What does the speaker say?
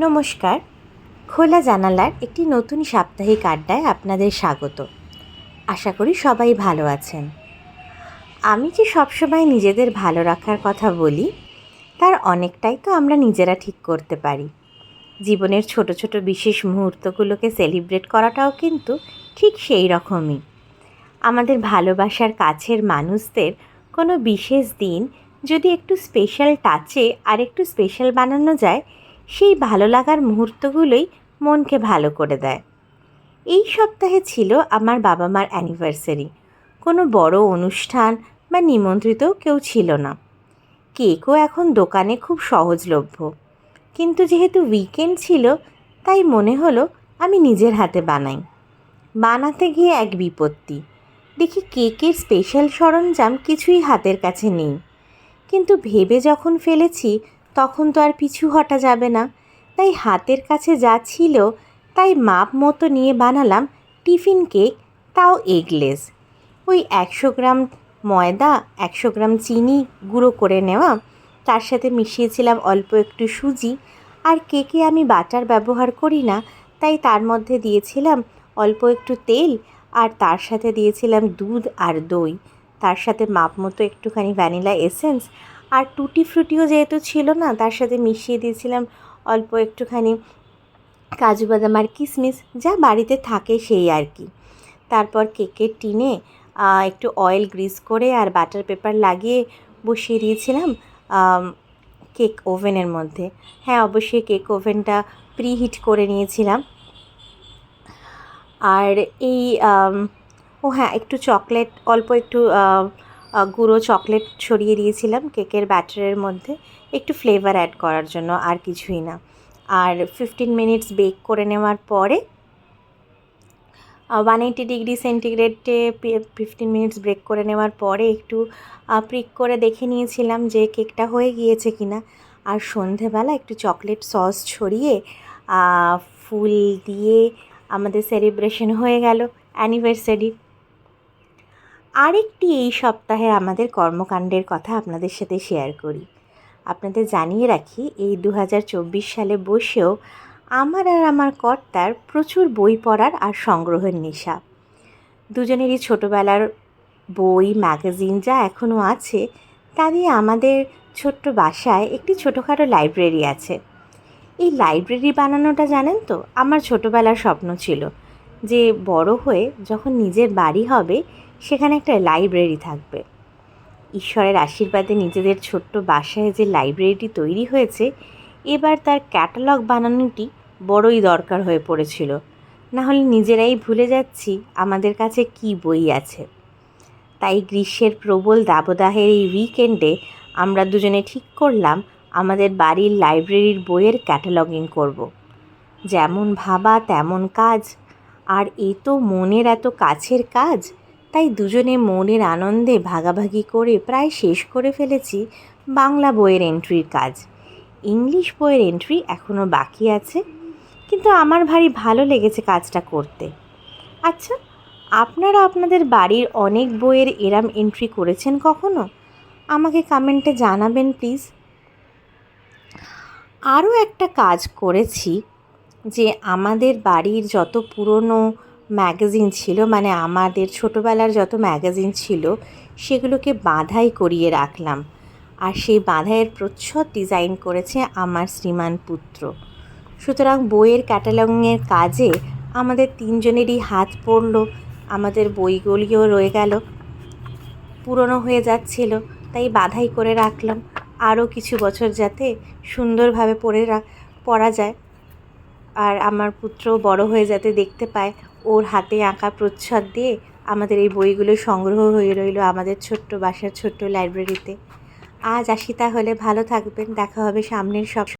নমস্কার। খোলা জানালার একটি নতুন সাপ্তাহিক আড্ডায় আপনাদের স্বাগত। আশা করি সবাই ভালো আছেন। আমি যে সবসময় নিজেদের ভালো রাখার কথা বলি, তার অনেকটাই তো আমরা নিজেরা ঠিক করতে পারি। জীবনের ছোট ছোট বিশেষ মুহূর্তগুলোকে সেলিব্রেট করাটাও কিন্তু ঠিক সেই রকমই। আমাদের ভালোবাসার কাছের মানুষদের কোনো বিশেষ দিন যদি একটু স্পেশাল টাচে আর একটু স্পেশাল বানানো যায়, সেই ভালো লাগার মুহূর্তগুলোই মনকে ভালো করে দেয়। এই সপ্তাহে ছিল আমার বাবা মার অ্যানিভার্সারি। কোনো বড় অনুষ্ঠান বা নিমন্ত্রিত কেউ ছিল না। কেকও এখন দোকানে খুব সহজলভ্য, কিন্তু যেহেতু উইকেন্ড ছিল, তাই মনে হলো আমি নিজের হাতে বানাই। বানাতে গিয়ে এক বিপত্তি, দেখি কেকের স্পেশাল সরঞ্জাম কিছুই হাতের কাছে নেই। কিন্তু ভেবে যখন ফেলেছি, তখন তো আর পিছু হটা যাবে না। তাই হাতের কাছে যা ছিল তাই মাপ মতো নিয়ে বানালাম টিফিন কেক, তাও এগলেস। ওই 100 গ্রাম ময়দা, 100 গ্রাম চিনি গুঁড়ো করে নেওয়া, তার সাথে মিশিয়েছিলাম অল্প একটু সুজি। আর কেকে আমি বাটার ব্যবহার করি না, তাই তার মধ্যে দিয়েছিলাম অল্প একটু তেল, আর তার সাথে দিয়েছিলাম দুধ আর দই। তার সাথে মাপ মতো একটুখানি ভ্যানিলা এসেন্স, আর টুটি ফ্রুটিও যেহেতু ছিল না, তার সাথে মিশিয়ে দিয়েছিলাম অল্প একটুখানি কাজু বাদাম আর কিশমিশ, যা বাড়িতে থাকে সেই আর কি। তারপর কেকের টিনে একটু অয়েল গ্রিস করে আর বাটার পেপার লাগিয়ে বসিয়ে দিয়েছিলাম কেক ওভেনের মধ্যে। হ্যাঁ, অবশ্যই কেক ওভেনটা প্রিহিট করে নিয়েছিলাম। আর এই হ্যাঁ, একটু চকলেট, অল্প একটু গুঁড়ো চকলেট ছড়িয়ে দিয়েছিলাম কেকের ব্যাটারের মধ্যে, একটু ফ্লেভার অ্যাড করার জন্য, আর কিছুই না। আর 15 মিনিটস বেক করে নেওয়ার পরে 180 ডিগ্রি সেন্টিগ্রেডে 15 মিনিটস বেক করে নেওয়ার পরে একটু প্রিক করে দেখে নিয়েছিলাম যে কেকটা হয়ে গিয়েছে কিনা। আর সন্ধেবেলা একটু চকলেট সস ছড়িয়ে ফুল দিয়ে আমাদের সেলিব্রেশন হয়ে গেল অ্যানিভার্সারি। আরেকটি এই সপ্তাহে আমাদের কর্মকাণ্ডের কথা আপনাদের সাথে শেয়ার করি। আপনাদের জানিয়ে রাখি, এই 2024 সালে বসেও আমার আর আমার কর্তার প্রচুর বই পড়ার আর সংগ্রহের নেশা। দুজনেরই ছোটোবেলার বই, ম্যাগাজিন যা এখনও আছে, তা দিয়ে আমাদের ছোট্ট বাসায় একটি ছোটোখাটো লাইব্রেরি আছে। এই লাইব্রেরি বানানোটা জানেন তো, আমার ছোটোবেলার স্বপ্ন ছিল যে বড় হয়ে যখন নিজের বাড়ি হবে, সেখানে একটা লাইব্রেরি থাকবে। ঈশ্বরের আশীর্বাদে নিজেদের ছোট্ট বাসায় যে লাইব্রেরিটি তৈরি হয়েছে, এবার তার ক্যাটালগ বানানোটি বড়ই দরকার হয়ে পড়েছিল। না হলে নিজেরাই ভুলে যাচ্ছি আমাদের কাছে কি বই আছে। তাই গ্রীষ্মের প্রবল দাবদাহের এই উইকেন্ডে আমরা দুজনে ঠিক করলাম আমাদের বাড়ির লাইব্রেরির বইয়ের ক্যাটালগিং করব। যেমন ভাবা তেমন কাজ, আর এ তো মনের এত কাছের কাজ, তাই দুজনে মনের আনন্দে ভাগাভাগি করে প্রায় শেষ করে ফেলেছি বাংলা বইয়ের এন্ট্রির কাজ। ইংলিশ বইয়ের এন্ট্রি এখনও বাকি আছে, কিন্তু আমার ভারী ভালো লেগেছে কাজটা করতে। আচ্ছা, আপনারা আপনাদের বাড়ির অনেক বইয়ের এরম এন্ট্রি করেছেন কখনো? আমাকে কমেন্টে জানাবেন প্লিজ। আরও একটা কাজ করেছি, যে আমাদের বাড়ির যত পুরনো ম্যাগাজিন ছিল, মানে আমাদের ছোটোবেলার যত ম্যাগাজিন ছিল, সেগুলোকে বাঁধাই করিয়ে রাখলাম। আর সেই বাঁধাইয়ের প্রচ্ছদ ডিজাইন করেছে আমার শ্রীমান পুত্র। সুতরাং বইয়ের ক্যাটালগিংয়ের কাজে আমাদের তিনজনেরই হাত পড়ল। আমাদের বইগুলিও রয়ে গেল, পুরনো হয়ে যাচ্ছিল, তাই বাঁধাই করে রাখলাম আরও কিছু বছর যাতে সুন্দরভাবে পড়া যায়। আর আমার পুত্র বড় হয়ে যাতে দেখতে পায়, ওর হাতে আঁকা প্রচ্ছদ দিয়ে আমাদের এই বইগুলো সংগ্রহ হয়ে রইল আমাদের ছোট্ট বাসার ছোট্ট লাইব্রেরিতে। আজ আসি তাহলে, ভালো থাকবেন, দেখা হবে সামনের